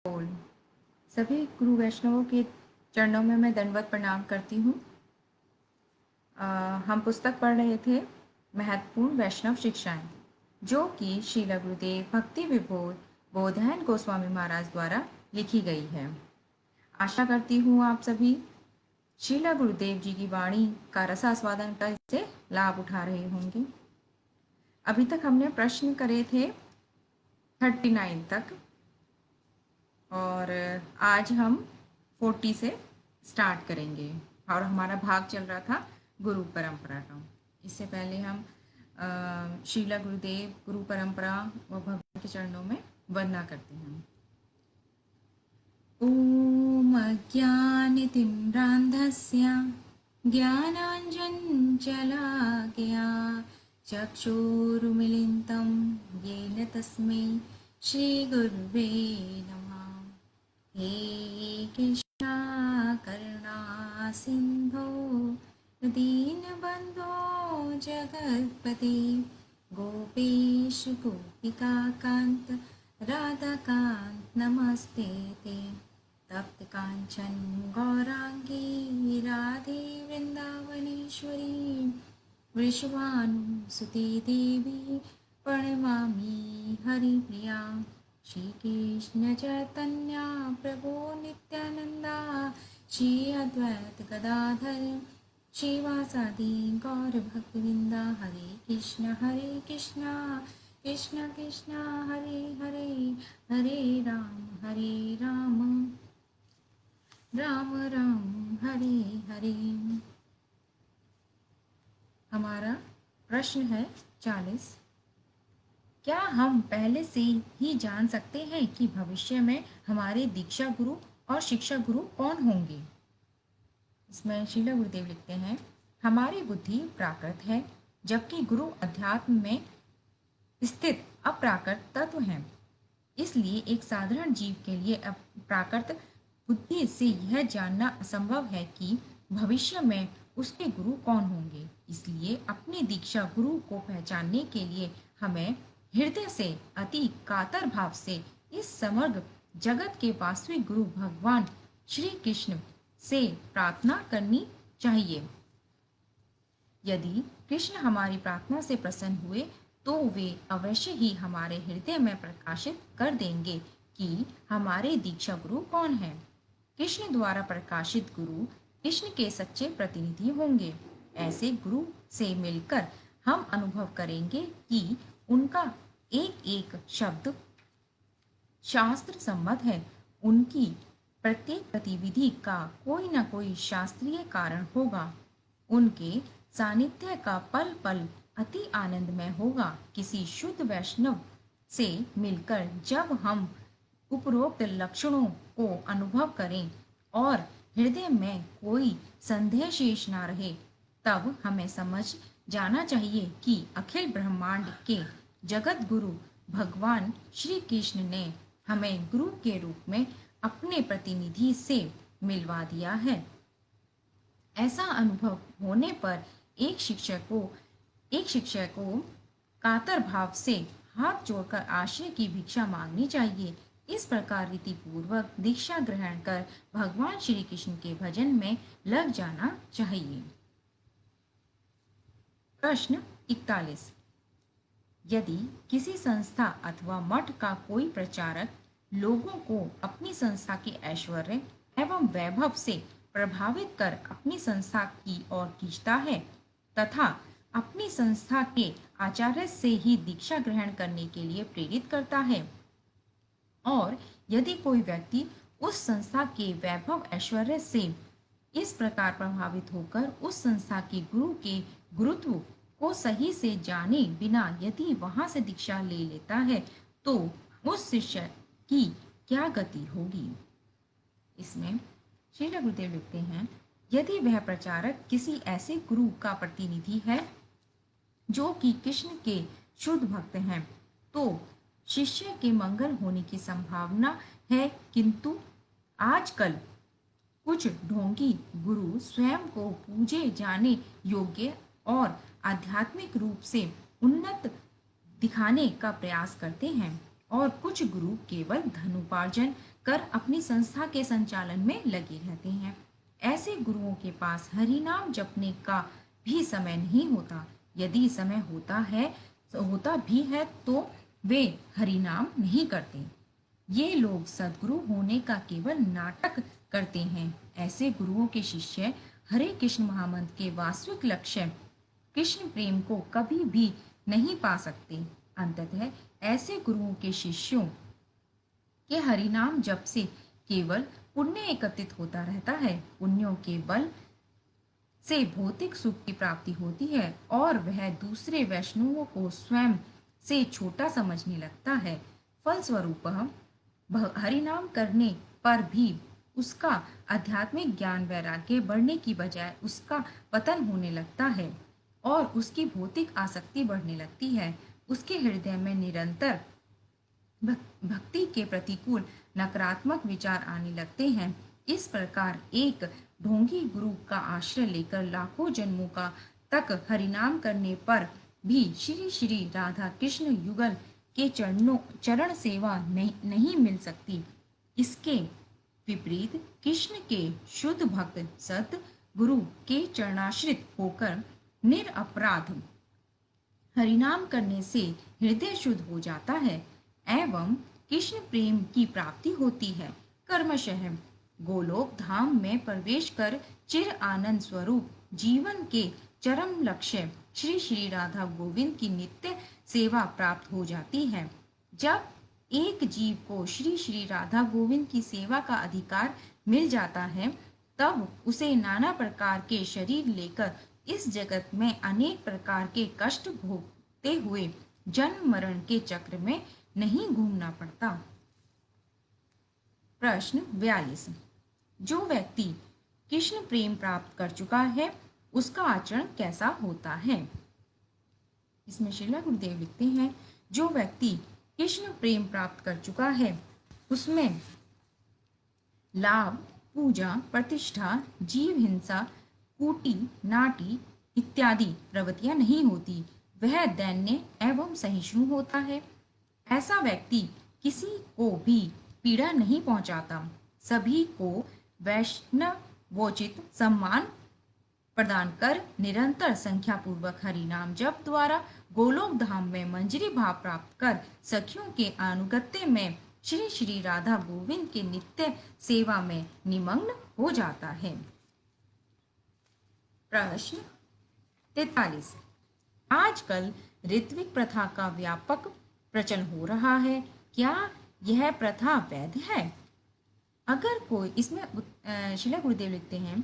बोल। सभी गुरु वैष्णवों के चरणों में मैं दंडवत प्रणाम करती हूँ। हम पुस्तक पढ़ रहे थे महत्वपूर्ण वैष्णव शिक्षाएं, जो कि श्रील गुरुदेव भक्ति विभोर बोधायन गोस्वामी महाराज द्वारा लिखी गई है। आशा करती हूँ आप सभी श्रील गुरुदेव जी की वाणी का रसास्वादन कर इससे लाभ उठा रहे होंगे। अभी तक हमने प्रश्न करे थे 39 तक और आज हम 40 से स्टार्ट करेंगे और हमारा भाग चल रहा था गुरु परंपरा का। इससे पहले हम श्रील गुरुदेव गुरु परंपरा व भगवान के चरणों में वंदना करते हैं। ओम अज्ञानतिम्रान्धस्य ज्ञानाञ्जनशलाकया चक्षुरुमिलितं येन तस्मै श्रीगुरुवे नमः। हे कृष्णा करुणा सिन्धो दीनबन्धो जगत्पते गोपेश गोपिकान्त राधाकान्त नमस्ते ते। तप्त कांचन गौरांगी राधे वृंदावनेश्वरी वृषभानुसुते देवी प्रणमामि हरिप्रिया। श्री कृष्ण चैतन्य प्रभो नित्यानंदा श्री अद्वैत गदाधर श्रीवासादि गौर भक्तवृंदा। हरे कृष्ण कृष्ण कृष्ण हरे हरे हरे राम राम राम हरे हरे। हमारा प्रश्न है 40। क्या हम पहले से ही जान सकते हैं कि भविष्य में हमारे दीक्षा गुरु और शिक्षा गुरु कौन होंगे? इसमें श्रील गुरुदेव लिखते हैं, हमारी बुद्धि प्राकृत है, जबकि गुरु अध्यात्म में स्थित अप्राकृत तत्व हैं। इसलिए एक साधारण जीव के लिए प्राकृत बुद्धि से यह जानना असंभव है कि भविष्य में उसके गुरु कौन होंगे। इसलिए अपने दीक्षा गुरु को पहचानने के लिए हमें हृदय से अति कातर भाव से इस समग्र जगत के वास्तविक गुरु भगवान श्री कृष्ण से प्रार्थना करनी चाहिए। यदि कृष्ण हमारी प्रार्थना से प्रसन्न हुए तो वे अवश्य ही हमारे हृदय में प्रकाशित कर देंगे कि हमारे दीक्षा गुरु कौन हैं। कृष्ण द्वारा प्रकाशित गुरु कृष्ण के सच्चे प्रतिनिधि होंगे। ऐसे गुरु से मिलकर हम अनुभव करेंगे कि उनका एक एक शब्द शास्त्र सम्मत है। उनकी प्रत्येक गतिविधि का कोई न कोई शास्त्रीय कारण होगा। उनके सानिध्य का पल पल अति आनंदमय होगा। किसी शुद्ध वैष्णव से मिलकर जब हम उपरोक्त लक्षणों को अनुभव करें और हृदय में कोई संदेह शेष न रहे, तब हमें समझ जाना चाहिए कि अखिल ब्रह्मांड के जगत गुरु भगवान श्री कृष्ण ने हमें गुरु के रूप में अपने प्रतिनिधि से मिलवा दिया है। ऐसा अनुभव होने पर एक शिक्षक को कातर भाव से हाथ जोड़कर आश्रय की भिक्षा मांगनी चाहिए। इस प्रकार रीति पूर्वक दीक्षा ग्रहण कर भगवान श्री कृष्ण के भजन में लग जाना चाहिए। प्रश्न 41। यदि किसी संस्था अथवा मठ का कोई प्रचारक लोगों को अपनी संस्था के ऐश्वर्य एवं वैभव से प्रभावित कर अपनी संस्था की ओर खींचता है तथा अपनी संस्था के आचार्य से ही दीक्षा ग्रहण करने के लिए प्रेरित करता है, और यदि कोई व्यक्ति उस संस्था के वैभव ऐश्वर्य से इस प्रकार प्रभावित होकर उस संस्था के गुरु के गुरुत्व को सही से जाने बिना यदि वहां से दीक्षा ले लेता है, तो उस शिष्य की क्या गति होगी? इसमें श्रील गुरुदेव लिखते हैं, यदि वह प्रचारक किसी ऐसे गुरु का प्रतिनिधि है जो कि कृष्ण के शुद्ध भक्त हैं, तो शिष्य के मंगल होने की संभावना है। किंतु आजकल कुछ ढोंगी गुरु स्वयं को पूजे जाने योग्य और आध्यात्मिक रूप से उन्नत दिखाने का प्रयास करते हैं। और कुछ गुरु केवल धनोपार्जन कर अपनी संस्था के संचालन में लगे रहते हैं। ऐसे गुरुओं के पास हरि नाम जपने का भी समय नहीं होता। यदि समय होता भी है तो वे हरि नाम नहीं करते। ये लोग सद्गुरु होने का केवल नाटक करते हैं। ऐसे गुरुओं के शिष्य हरे कृष्ण महामंत्र के वास्तविक लक्ष्य कृष्ण प्रेम को कभी भी नहीं पा सकते। अंततः ऐसे गुरुओं के शिष्यों के हरिनाम जप से केवल पुण्य एकत्रित होता रहता है। पुण्यों के बल से भौतिक सुख की प्राप्ति होती है और वह दूसरे वैष्णवों को स्वयं से छोटा समझने लगता है। फलस्वरूप हरिनाम करने पर भी उसका आध्यात्मिक ज्ञान वैराग्य बढ़ने की बजाय उसका पतन होने लगता है और उसकी भौतिक आसक्ति बढ़ने लगती है। उसके हृदय में निरंतर भक्ति के प्रतिकूल नकारात्मक विचार आने लगते हैं। इस प्रकार एक ढोंगी गुरु का आश्रय लेकर लाखों जन्मों का तक हरिनाम करने पर भी श्री श्री राधा कृष्ण युगल के चरण सेवा नहीं मिल सकती। इसके विपरीत कृष्ण के शुद्ध भक्त सत गुरु के चरणाश्रित होकर निरपराध हरिनाम करने से हृदय शुद्ध हो जाता है एवं कृष्ण प्रेम की प्राप्ति होती है। कर्मशः गोलोक धाम में प्रवेश कर चिर आनंद स्वरूप जीवन के चरम लक्ष्य श्री श्री राधा गोविंद की नित्य सेवा प्राप्त हो जाती है। जब एक जीव को श्री श्री राधा गोविंद की सेवा का अधिकार मिल जाता है तब उसे नाना प्रकार के शरीर लेकर इस जगत में अनेक प्रकार के कष्ट भोगते हुए जन्म मरण के चक्र में नहीं घूमना पड़ता। प्रश्न 42। जो व्यक्ति कृष्ण प्रेम प्राप्त कर चुका है उसका आचरण कैसा होता है? इसमें श्रीला गुरुदेव लिखते हैं, जो व्यक्ति कृष्ण प्रेम प्राप्त कर चुका है उसमें लाभ, पूजा, प्रतिष्ठा, जीव हिंसा, कूटी, नाटी इत्यादि प्रवृत्तियां नहीं होती। वह दैन्य एवं सहिष्णु होता है। ऐसा व्यक्ति किसी को भी पीड़ा नहीं पहुंचाता। सभी को वैष्णवोचित सम्मान प्रदान कर निरंतर संख्या पूर्वक हरि नाम जप द्वारा गोलोक धाम में मंजरी भाव प्राप्त कर सखियों के अनुगत्य में श्री श्री राधा गोविंद के नित्य सेवा में निमग्न हो जाता है। प्रश्न 43। आजकल ऋत्विक प्रथा का व्यापक प्रचलन हो रहा है। क्या यह प्रथा वैध है? अगर कोई इसमें शिला गुरुदेव लिखते हैं,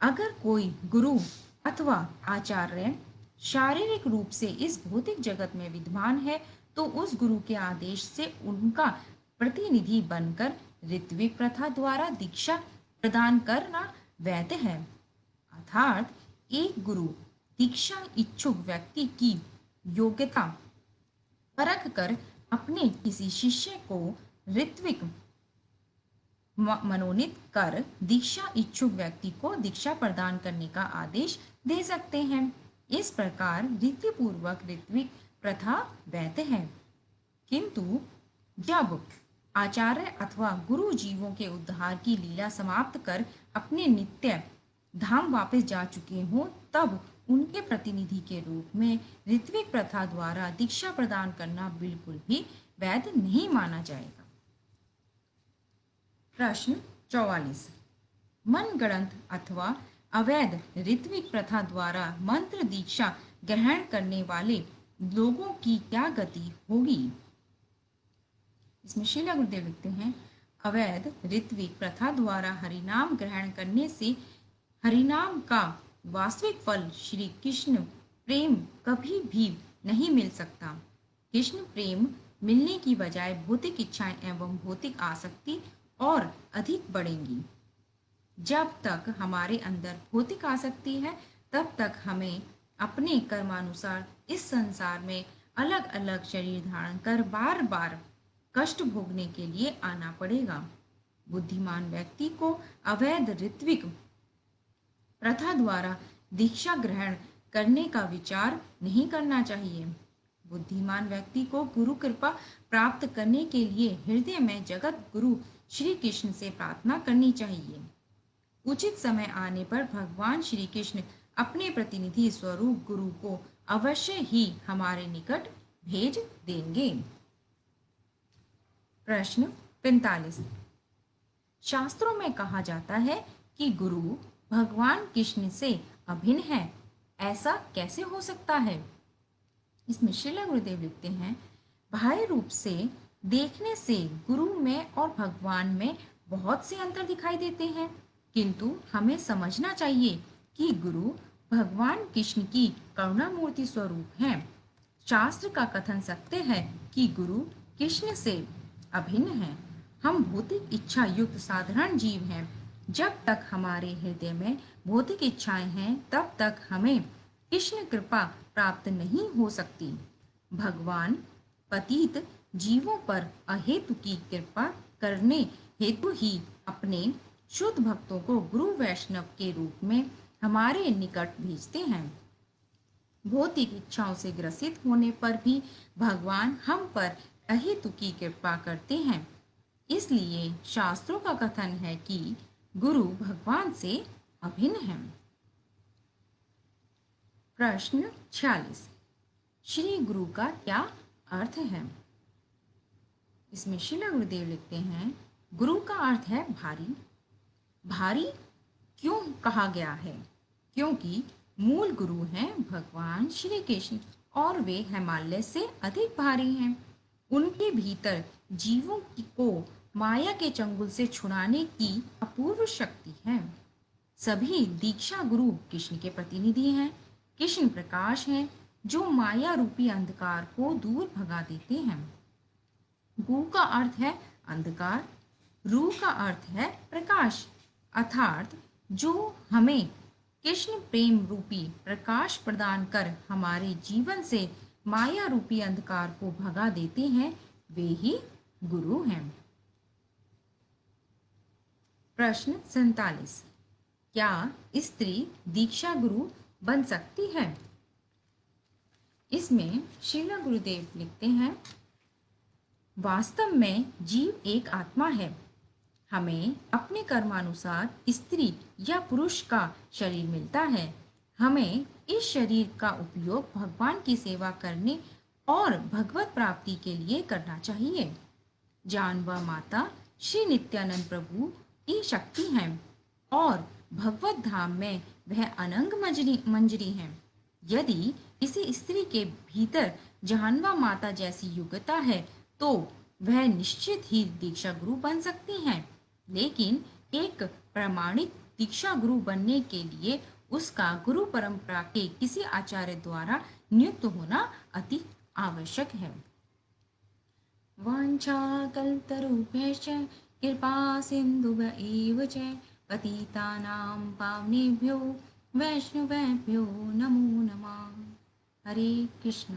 अगर कोई गुरु अथवा आचार्य शारीरिक रूप से इस भौतिक जगत में विद्यमान है तो उस गुरु के आदेश से उनका प्रतिनिधि बनकर ऋत्विक प्रथा द्वारा दीक्षा प्रदान करना वैध है। अर्थात एक गुरु दीक्षा इच्छुक व्यक्ति की योग्यता परख कर अपने किसी शिष्य को ऋत्विक मनोनीत कर दीक्षा इच्छुक व्यक्ति को दीक्षा प्रदान करने का आदेश दे सकते हैं। इस प्रकार रीतिपूर्वक ऋत्विक प्रथा वैध है। किंतु जब आचार्य अथवा गुरु जीवों के उद्धार की लीला समाप्त कर अपने नित्य धाम वापस जा चुके हों तब उनके प्रतिनिधि के रूप में ऋत्विक प्रथा द्वारा दीक्षा प्रदान करना बिल्कुल भी वैध नहीं माना जाएगा। प्रश्न 44। मनगढ़ंत अथवा अवैध ऋत्विक प्रथा द्वारा मंत्र दीक्षा ग्रहण करने वाले लोगों की क्या गति होगी? इसमें श्रीला गुरुदेव लिखते हैं, अवैध ऋत्विक प्रथा द्वारा हरिनाम ग्रहण करने से हरिनाम का वास्तविक फल श्री कृष्ण प्रेम कभी भी नहीं मिल सकता। कृष्ण प्रेम मिलने की बजाय भौतिक इच्छाएं एवं भौतिक आसक्ति और अधिक बढ़ेंगी। जब तक हमारे अंदर भौतिक आसक्ति है तब तक हमें अपने कर्मानुसार इस संसार में अलग अलग शरीर धारण कर बार बार कष्ट भोगने के लिए आना पड़ेगा। बुद्धिमान व्यक्ति को अवैध ऋत्विक प्रथा द्वारा दीक्षा ग्रहण करने का विचार नहीं करना चाहिए। बुद्धिमान व्यक्ति को गुरु कृपा प्राप्त करने के लिए हृदय में जगत गुरु श्री कृष्ण से प्रार्थना करनी चाहिए। उचित समय आने पर भगवान श्री कृष्ण अपने प्रतिनिधि स्वरूप गुरु को अवश्य ही हमारे निकट भेज देंगे। प्रश्न 45। शास्त्रों में कहा जाता है कि गुरु भगवान कृष्ण से अभिन्न है, ऐसा कैसे हो सकता है? इसमें श्रील गुरुदेव लिखते हैं, बाह्य रूप से देखने से गुरु में और भगवान में बहुत से अंतर दिखाई देते हैं, किंतु हमें समझना चाहिए कि गुरु भगवान कृष्ण की करुणामूर्ति स्वरूप हैं। शास्त्र का कथन सत्य है कि गुरु कृष्ण से अभिन्न है। हम भौतिक इच्छा युक्त साधारण जीव हैं। जब तक हमारे हृदय में भौतिक इच्छाएं हैं, तब तक हमें कृष्ण कृपा प्राप्त नहीं हो सकती। भगवान पतित जीवों पर अहेतु की कृपा करने हेतु ही अपने शुद्ध भक्तों को गुरु वैष्णव के रूप में हमारे निकट भेजते हैं। भौतिक इच्छाओं से ग्रसित होने पर भी भगवान हम पर अहेतु की कृपा करते हैं। इसलिए शास्त्रों का कथन है कि गुरु भगवान से अभिन्न है। प्रश्न 46। श्री गुरु का क्या अर्थ है? इसमें श्रील गुरुदेव लिखते हैं, गुरु का अर्थ है भारी। भारी क्यों कहा गया है? क्योंकि मूल गुरु हैं भगवान श्री कृष्ण और वे हिमालय से अधिक भारी हैं। उनके भीतर जीवों को माया के चंगुल से छुड़ाने की अपूर्व शक्ति है। सभी दीक्षा गुरु कृष्ण के प्रतिनिधि हैं। कृष्ण प्रकाश हैं जो माया रूपी अंधकार को दूर भगा देते हैं। गु का अर्थ है अंधकार, रू का अर्थ है प्रकाश, अर्थात जो हमें कृष्ण प्रेम रूपी प्रकाश प्रदान कर हमारे जीवन से माया रूपी अंधकार को भगा देते हैं, वे ही गुरु हैं। प्रश्न 47। क्या स्त्री दीक्षा गुरु बन सकती है? इसमें श्रील गुरुदेव लिखते हैं, वास्तव में जीव एक आत्मा है। हमें अपने कर्मानुसार स्त्री या पुरुष का शरीर मिलता है। हमें इस शरीर का उपयोग भगवान की सेवा करने और भगवत प्राप्ति के लिए करना चाहिए। जानवा माता श्री नित्यानंद प्रभु की शक्ति हैं और भगवत धाम में वह अनंग मंजरी हैं। यदि किसी स्त्री के भीतर जानवा माता जैसी योग्यता है तो वह निश्चित ही दीक्षा गुरु बन सकती हैं, लेकिन एक प्रमाणित दीक्षा गुरु बनने के लिए उसका गुरु परंपरा के किसी आचार्य द्वारा नियुक्त होना अति आवश्यक है। वाञ्छाकल्पतरुभ्यश्च कृपा सिन्धुभ्य च पतितानां पावनेभ्यो वैष्णवेभ्यो नमो नमः। हरे कृष्ण।